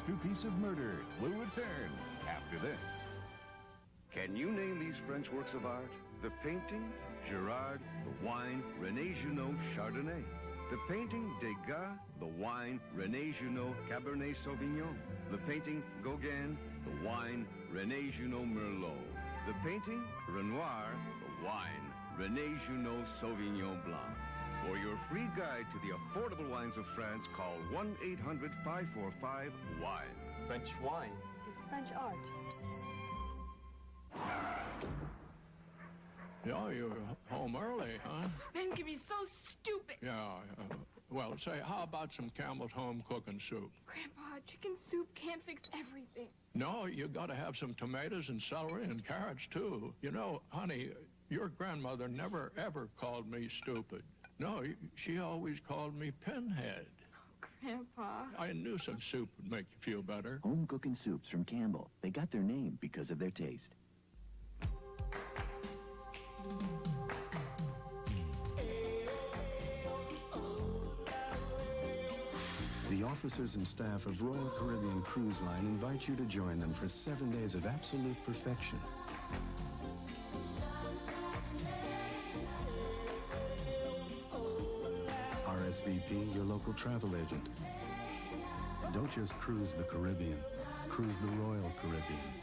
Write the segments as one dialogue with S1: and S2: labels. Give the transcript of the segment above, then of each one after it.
S1: masterpiece of murder will return after this.
S2: Can you name these French works of art? The painting, Gerard, the wine, Rene, Junot, Chardonnay. The painting, Degas, the wine, Rene, Junot, Cabernet Sauvignon. The painting, Gauguin, the wine, Rene, Junot, Merlot. The painting, Renoir, the wine, Rene, Junot, Sauvignon Blanc. For your free guide to the affordable wines of France, call 1-800-545-WINE.
S3: French wine
S4: is French art.
S5: Yeah, you're home early, huh?
S4: Ben can be so stupid.
S5: Yeah, well, say, how about some Campbell's home cooking soup?
S4: Grandpa, chicken soup can't fix everything.
S5: No, you gotta have some tomatoes and celery and carrots, too. You know, honey, your grandmother never, ever called me stupid. No, she always called me Pinhead.
S4: Oh, Grandpa.
S5: I knew some soup would make you feel better.
S6: Home cooking soups from Campbell. They got their name because of their taste.
S7: The officers and staff of Royal Caribbean Cruise Line invite you to join them for 7 days of absolute perfection. RSVP, your local travel agent. Don't just cruise the Caribbean, cruise the Royal Caribbean.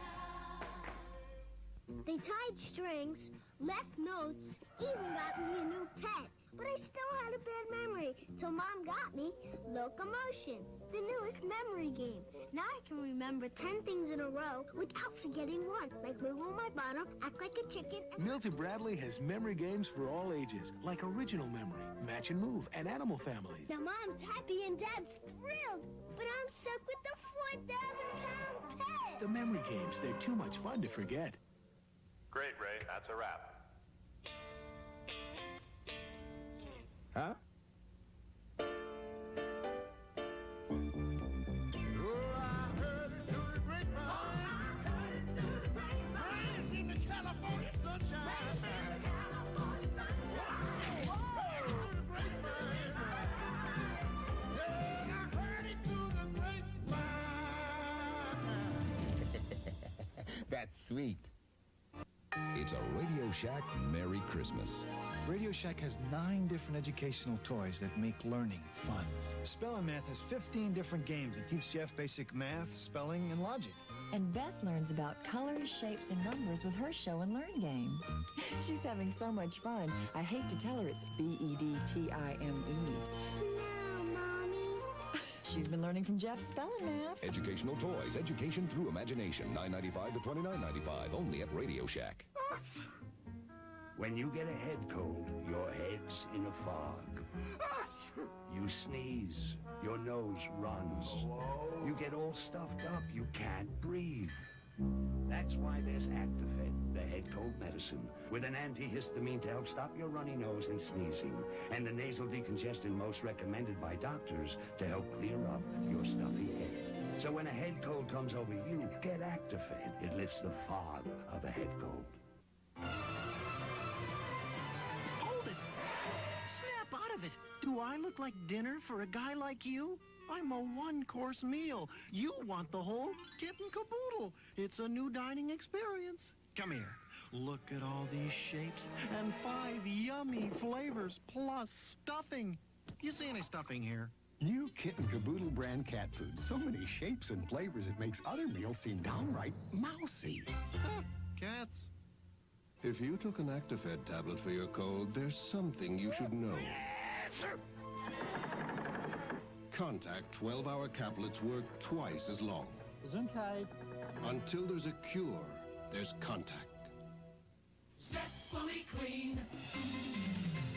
S8: They tied strings, left notes, even got me a new pet. But I still had a bad memory, so Mom got me Locomotion, the newest memory game. Now I can remember 10 things in a row without forgetting one, like move on my bottom, act like a chicken.
S9: Milton Bradley has memory games for all ages, like Original Memory, Match and Move, and Animal Families.
S8: Now Mom's happy and Dad's thrilled, but I'm stuck with the 4,000-pound pet.
S9: The memory games, they're too much fun to forget.
S10: Great, Ray. That's a wrap.
S1: Huh?
S11: That's sweet. It's a Radio Shack Merry Christmas.
S12: Radio Shack has 9 different educational toys that make learning fun. Spelling Math has 15 different games that teach Jeff basic math, spelling, and logic.
S13: And Beth learns about colors, shapes, and numbers with her show and learn game. She's having so much fun. I hate to tell her it's BEDTIME.
S8: No, Mommy.
S13: She's been learning from Jeff's spelling math.
S11: Educational toys, education through imagination. $9.95 to $29.95, only at Radio Shack.
S14: When you get a head cold, your head's in a fog. You sneeze, your nose runs. You get all stuffed up, you can't breathe. That's why there's Actifed, the head cold medicine, with an antihistamine to help stop your runny nose and sneezing, and the nasal decongestant most recommended by doctors to help clear up your stuffy head. So when a head cold comes over you, get Actifed. It lifts the fog of a head cold.
S15: Snap out of it. Do I look like dinner for a guy like you? I'm a one-course meal. You want the whole kit and caboodle. It's a new dining experience. Come here. Look at all these shapes and 5 yummy flavors plus stuffing. You see any stuffing here?
S16: New Kit and Kaboodle brand cat food. So many shapes and flavors it makes other meals seem downright mousy.
S15: Cats.
S17: If you took an Actifed tablet for your cold, there's something you should know. Contac 12-hour caplets work twice as long.
S18: Gesundheit.
S17: Until there's a cure, there's Contac.
S19: Zestfully clean.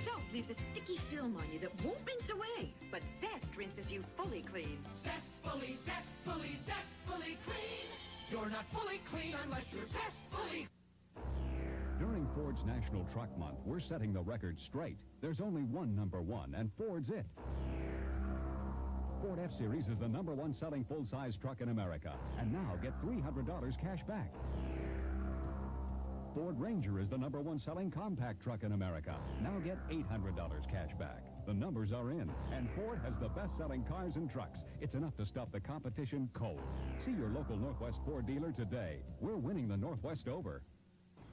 S19: Soap leaves a sticky film on you that won't rinse away, but Zest rinses you fully clean.
S20: Zestfully, zestfully, zestfully clean. You're not fully clean unless you're zestfully.
S3: During Ford's National Truck Month, we're setting the record straight. There's only one #1, and Ford's it. Ford F-Series is the #1 selling full-size truck in America. And now get $300 cash back. Ford Ranger is the #1 selling compact truck in America. Now get $800 cash back. The numbers are in, and Ford has the best-selling cars and trucks. It's enough to stop the competition cold. See your local Northwest Ford dealer today. We're winning the Northwest over.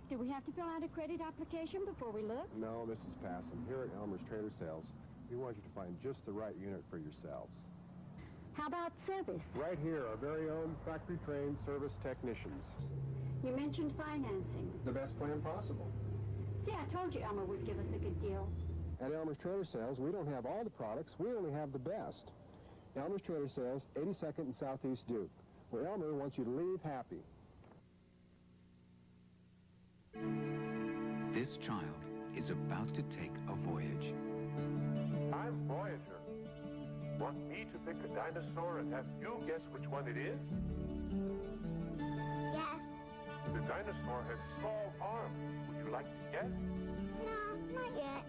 S18: Do we have to fill out a credit application before we look?
S21: No, Mrs. Passam. Here at Elmer's Trailer Sales, we want you to find just the right unit for yourselves.
S18: How about service?
S21: Right here, our very own factory-trained service technicians.
S18: You mentioned financing.
S21: The best plan possible.
S18: See, I told you Elmer would give us a good deal.
S21: At Elmer's Trailer Sales, we don't have all the products, we only have the best. Elmer's Trailer Sales, 82nd and Southeast Duke, where Elmer wants you to leave happy.
S22: This child is about to take a voyage.
S10: I'm Voyager. Want me to pick a dinosaur and have you guess which one it is?
S8: Yes.
S10: The dinosaur has small arms. Would you like to guess?
S8: No, not yet.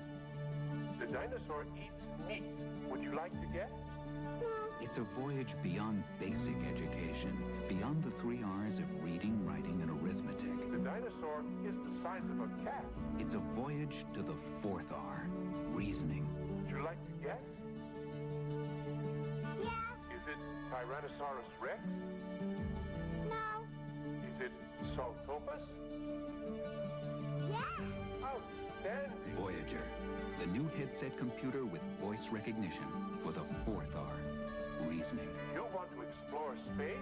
S10: The dinosaur eats meat. Would you like to guess?
S8: No.
S22: It's a voyage beyond basic education, beyond the 3 R's of reading, writing, and arithmetic.
S10: The dinosaur is the size of a cat.
S22: It's a voyage to the 4th R, reasoning.
S10: Would you like to guess?
S8: Yes.
S10: Is it Tyrannosaurus Rex?
S8: No.
S10: Is it Saltopus?
S8: Yes.
S10: Outstanding.
S22: Voyager, the new headset computer with voice recognition for the 4th R, reasoning.
S10: You want to explore space?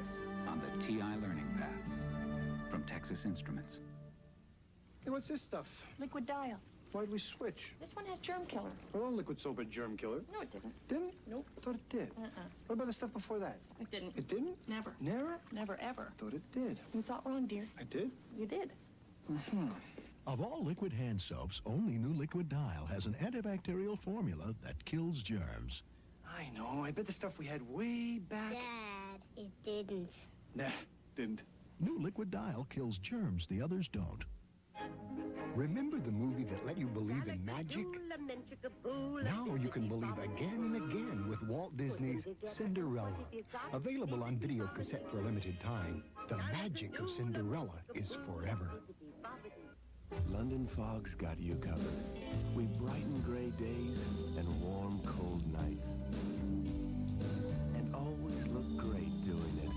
S22: On the TI Learning Path from Texas Instruments.
S12: Hey, what's this stuff?
S13: Liquid dial.
S12: Why'd we switch?
S13: This one has germ killer.
S12: Well, liquid soap had germ killer.
S13: No, it didn't.
S12: Didn't?
S13: Nope.
S12: I thought it did. What about the stuff before that?
S13: It didn't.
S12: It didn't?
S13: Never.
S12: Never?
S13: Never, ever.
S12: Thought it did.
S13: You thought wrong, dear.
S12: I did?
S13: You did.
S9: Of all liquid hand soaps, only new Liquid Dial has an antibacterial formula that kills germs.
S12: I know. I bet the stuff we had way back...
S8: Dad, it didn't.
S12: Nah, didn't.
S9: New Liquid Dial kills germs the others don't.
S16: Remember the movie that let you believe in magic? Now you can believe again and again with Walt Disney's Cinderella. Available on video cassette for a limited time, the magic of Cinderella is forever.
S23: London fog's got you covered. We brighten gray days and warm, cold nights. And always look great doing it.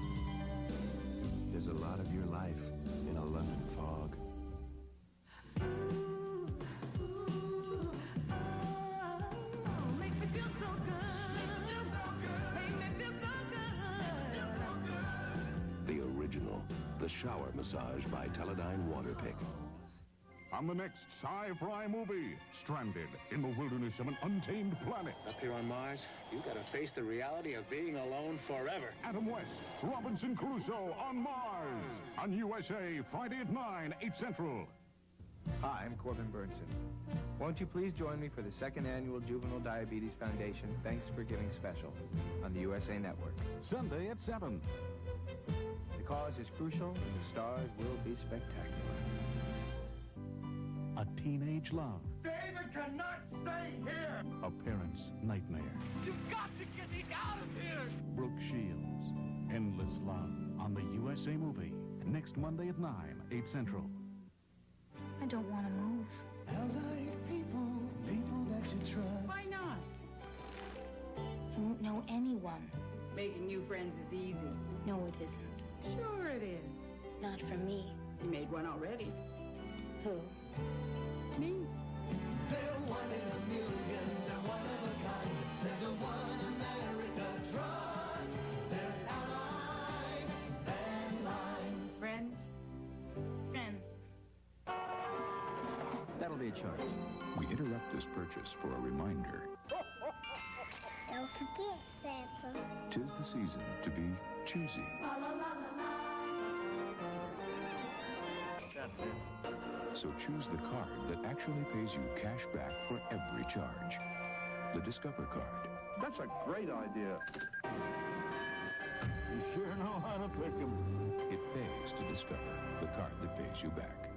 S23: There's a lot of your life in a London fog.
S11: The original, the shower massage by Teledyne Water Pick.
S1: On the next sci-fi movie, stranded in the wilderness of an untamed planet.
S24: Up here on Mars, you gotta face the reality of being alone forever.
S1: Adam West, Robinson Crusoe on Mars. On USA, Friday at 9, 8 Central.
S25: Hi, I'm Corbin Burnson. Won't you please join me for the 2nd Annual Juvenile Diabetes Foundation Thanks for Giving Special on the USA Network.
S3: Sunday at 7.
S25: The cause is crucial and the stars will be spectacular.
S9: A teenage love.
S20: David cannot stay here!
S9: A parent's nightmare.
S20: You've got to get me out of here!
S9: Brooke Shields. Endless Love on the USA Movie. Next Monday at 9, 8 Central.
S18: I don't want to move.
S20: Allied people, people that you trust.
S19: Why not?
S18: I won't know anyone.
S19: Making new friends is easy.
S18: No, it isn't.
S19: Sure it is.
S18: Not for me.
S19: You made one already.
S18: Who?
S19: Me.
S20: They're one in a million, they're one of a kind. They're the one America trusts. They're allied van lines.
S19: Friends?
S18: Friends.
S3: That'll be a charge.
S11: We interrupt this purchase for a reminder.
S8: Don't forget, Santa.
S11: 'Tis the season to be choosy.
S20: La la la la la.
S24: That's it.
S11: So choose the card that actually pays you cash back for every charge. The Discover card.
S2: That's a great idea.
S1: You sure know how to pick 'em.
S11: It pays to Discover, the card that pays you back.